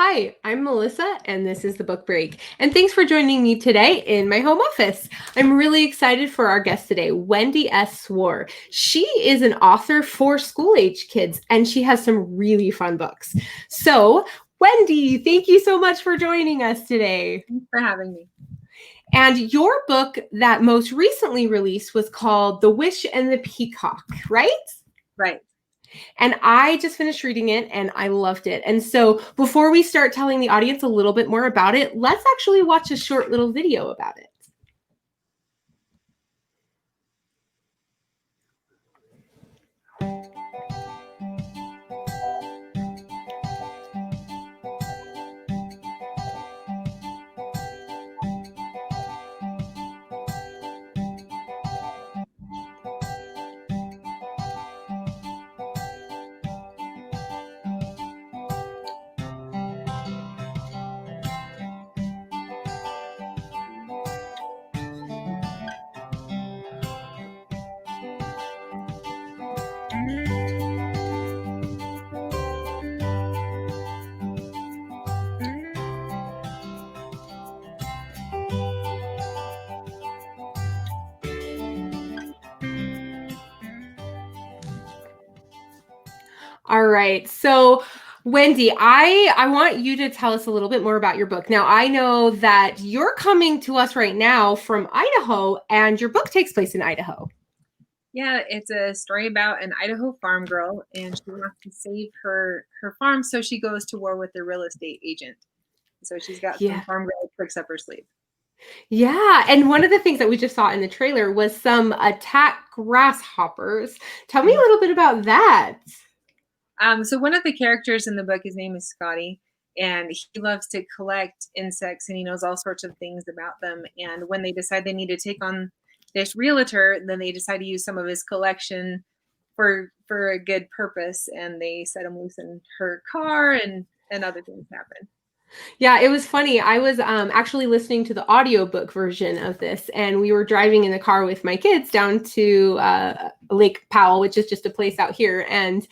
Hi, I'm Melissa, and this is the Book Break. And thanks for joining me today in my home office. I'm really excited for our guest today, Wendy S. Swore. She is an author for school-age kids, and she has some really fun books. So, Wendy, thank you so much for joining us today. Thanks for having me. And your book that most recently released was called The Wish and the Peacock, right? Right. And I just finished reading it and I loved it. And so before we start telling the audience a little bit more about it, let's actually watch a short little video about it. All right. So Wendy, I want you to tell us a little bit more about your book. Now, I know that you're coming to us right now from Idaho, and your book takes place in Idaho. Yeah, it's a story about an Idaho farm girl, and she wants to save her farm, so she goes to war with the real estate agent. So she's got some Yeah. farm girl tricks up her sleeve. Yeah. And one of the things that we just saw in the trailer was some attack grasshoppers. Tell me a little bit about that. So one of the characters in the book, his name is Scotty, and he loves to collect insects, and he knows all sorts of things about them. And when they decide they need to take on this realtor, then they decide to use some of his collection for a good purpose, and they set him loose in her car, and other things happen. Yeah, it was funny. I was actually listening to the audiobook version of this, and we were driving in the car with my kids down to Lake Powell, which is just a place out here. And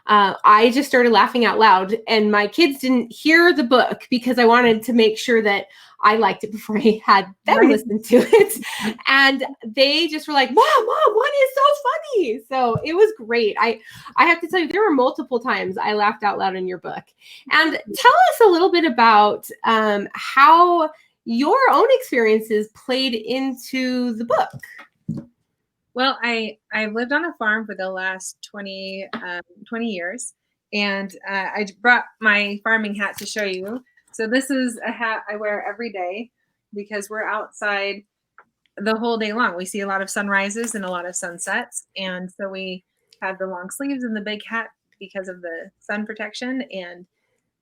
I just started laughing out loud, and my kids didn't hear the book because I wanted to make sure that I liked it before I had them Right. listen to it. And they just were like, Mom, what is so funny? So it was great. I have to tell you, there were multiple times I laughed out loud in your book. And tell us a little bit about how your own experiences played into the book. Well, I've lived on a farm for the last 20 years, and I brought my farming hat to show you. So this is a hat I wear every day because we're outside the whole day long. We see a lot of sunrises and a lot of sunsets, and so we have the long sleeves and the big hat because of the sun protection. And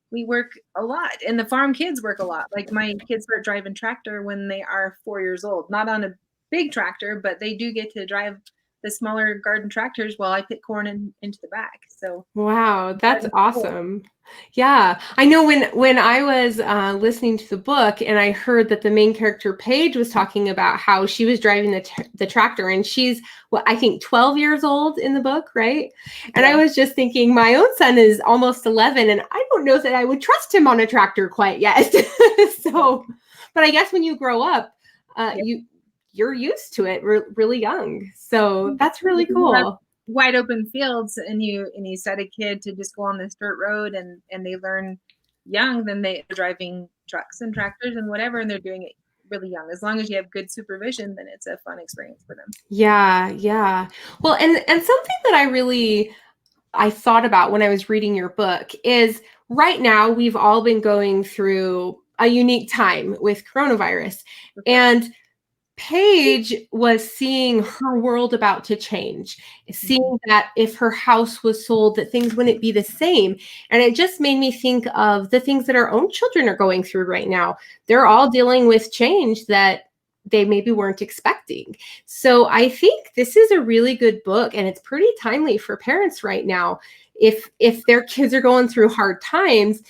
we work a lot, and the farm kids work a lot. Like my kids start driving tractor when they are 4 years old, not on a big tractor, but they do get to drive the smaller garden tractors while I pick corn into the back. So Wow, that's cool. awesome. Yeah, I know when I was listening to the book and I heard that the main character Paige was talking about how she was driving the tractor, and she's I think 12 years old in the book, right? And I was just thinking, my own son is almost 11, and I don't know that I would trust him on a tractor quite yet. So, but I guess when you grow up, you're used to it really young. So that's really cool. Wide open fields, and you set a kid to just go on this dirt road, and they learn young. Then they're driving trucks and tractors and whatever, and they're doing it really young. As long as you have good supervision, then it's a fun experience for them. Yeah. Well, and something that I thought about when I was reading your book is, right now we've all been going through a unique time with coronavirus. And Paige was seeing her world about to change, seeing that if her house was sold, that things wouldn't be the same. And it just made me think of the things that our own children are going through right now. They're all dealing with change that they maybe weren't expecting. So I think this is a really good book, and it's pretty timely for parents right now. If their kids are going through hard times,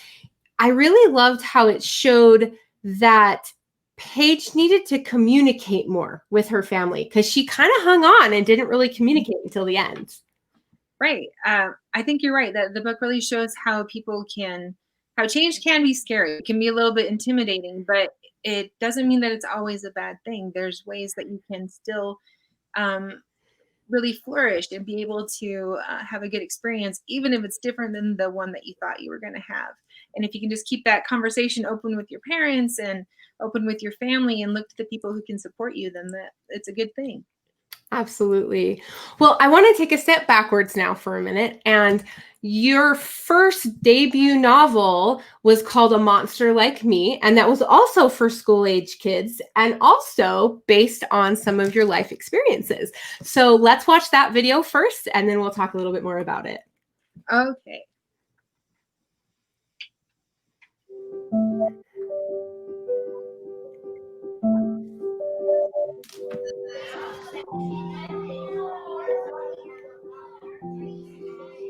I really loved how it showed that Paige needed to communicate more with her family, because she kind of hung on and didn't really communicate until the end. Right. I think you're right that the book really shows how people can how change can be scary. It can be a little bit intimidating, but it doesn't mean that it's always a bad thing. There's ways that you can still um, really flourish and be able to have a good experience, even if it's different than the one that you thought you were going to have. And if you can just keep that conversation open with your parents and open with your family and look to the people who can support you, then it's a good thing. Absolutely. Well, I want to take a step backwards now for a minute. And your first debut novel was called A Monster Like Me. And that was also for school age kids and also based on some of your life experiences. So let's watch that video first, and then we'll talk a little bit more about it. Okay.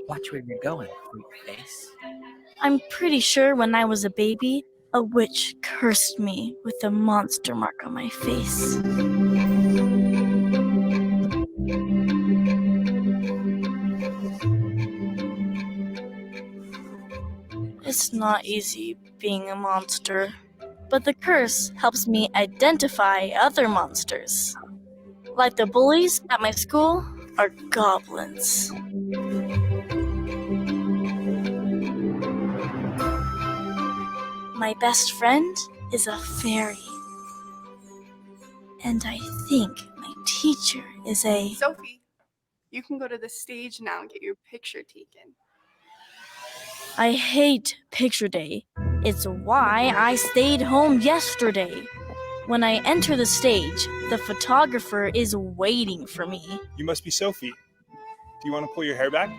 Watch where you're going, freak face. I'm pretty sure when I was a baby, a witch cursed me with a monster mark on my face. It's not easy being a monster, but the curse helps me identify other monsters. Like the bullies at my school are goblins. My best friend is a fairy. And I think my teacher is a... Sophie, you can go to the stage now and get your picture taken. I hate picture day. It's why I stayed home yesterday. When I enter the stage, the photographer is waiting for me. You must be Sophie. Do you want to pull your hair back?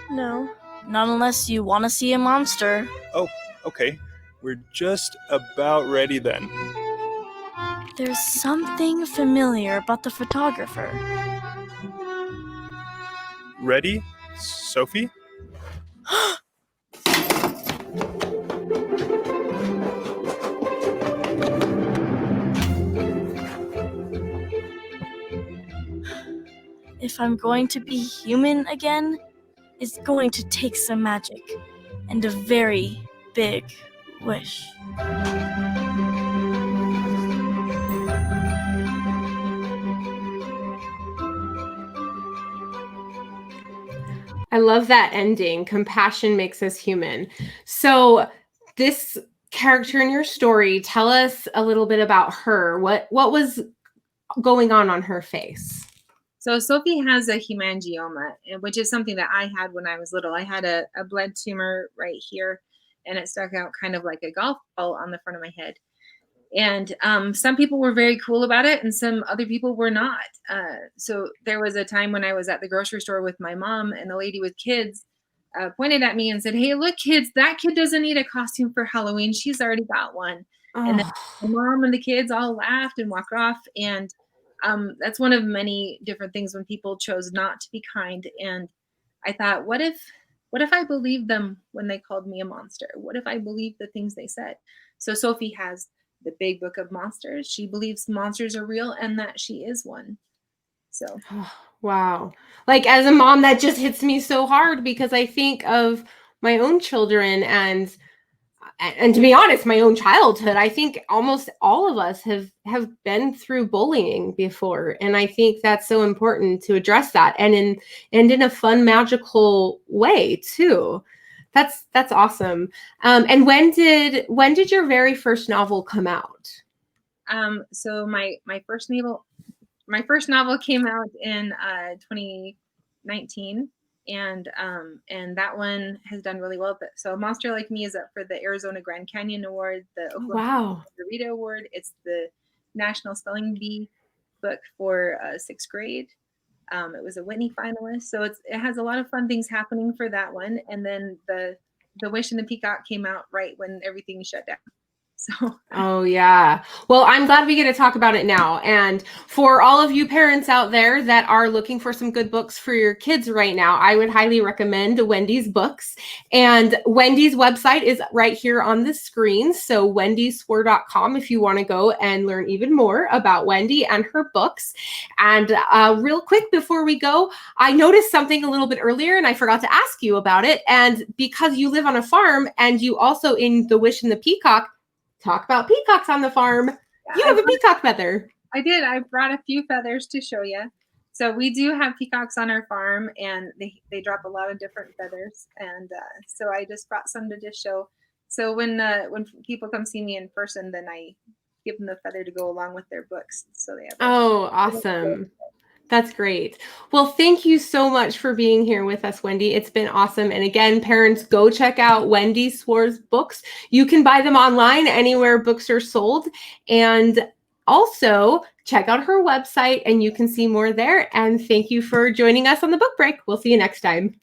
No, not unless you want to see a monster. Oh, okay. We're just about ready then. There's something familiar about the photographer. Ready, Sophie? If I'm going to be human again, it's going to take some magic and a very big wish. I love that ending. Compassion makes us human. So this character in your story, tell us a little bit about her. What was going on her face? So Sophie has a hemangioma, which is something that I had when I was little. I had a blood tumor right here, and it stuck out kind of like a golf ball on the front of my head. And some people were very cool about it, and some other people were not. So there was a time when I was at the grocery store with my mom, and a lady with kids pointed at me and said, "Hey, look, kids, that kid doesn't need a costume for Halloween. She's already got one." Oh. And then my mom and the kids all laughed and walked off. And that's one of many different things when people chose not to be kind. And I thought, what if I believed them when they called me a monster? What if I believed the things they said? So Sophie has the big book of monsters. She believes monsters are real and that she is one. So wow. Like, as a mom, that just hits me so hard because I think of my own children and to be honest, my own childhood. I think almost all of us have been through bullying before, and I think that's so important to address that, and in a fun, magical way too. That's awesome. And when did your very first novel come out? So my first novel came out in 2019. And that one has done really well. So Monster Like Me is up for the Arizona Grand Canyon Award, the Oklahoma Dorito Award. It's the National Spelling Bee book for 6th grade. It was a Whitney finalist, so it has a lot of fun things happening for that one. And then the Wish and the Peacock came out right when everything shut down. So Oh, yeah. Well, I'm glad we get to talk about it now. And for all of you parents out there that are looking for some good books for your kids right now, I would highly recommend Wendy's books. And Wendy's website is right here on the screen. So wendyswore.com if you want to go and learn even more about Wendy and her books. And real quick before we go, I noticed something a little bit earlier and I forgot to ask you about it. And because you live on a farm and you also in The Wish and the Peacock, talk about peacocks on the farm. You have a peacock feather. I did. I brought a few feathers to show you. So we do have peacocks on our farm, and they drop a lot of different feathers. And so I just brought some to just show. So when people come see me in person, then I give them the feather to go along with their books. So they have. Oh, awesome. That's great. Well, thank you so much for being here with us, Wendy. It's been awesome. And again, parents, go check out Wendy Swore's books. You can buy them online anywhere books are sold. And also check out her website and you can see more there. And thank you for joining us on the book break. We'll see you next time.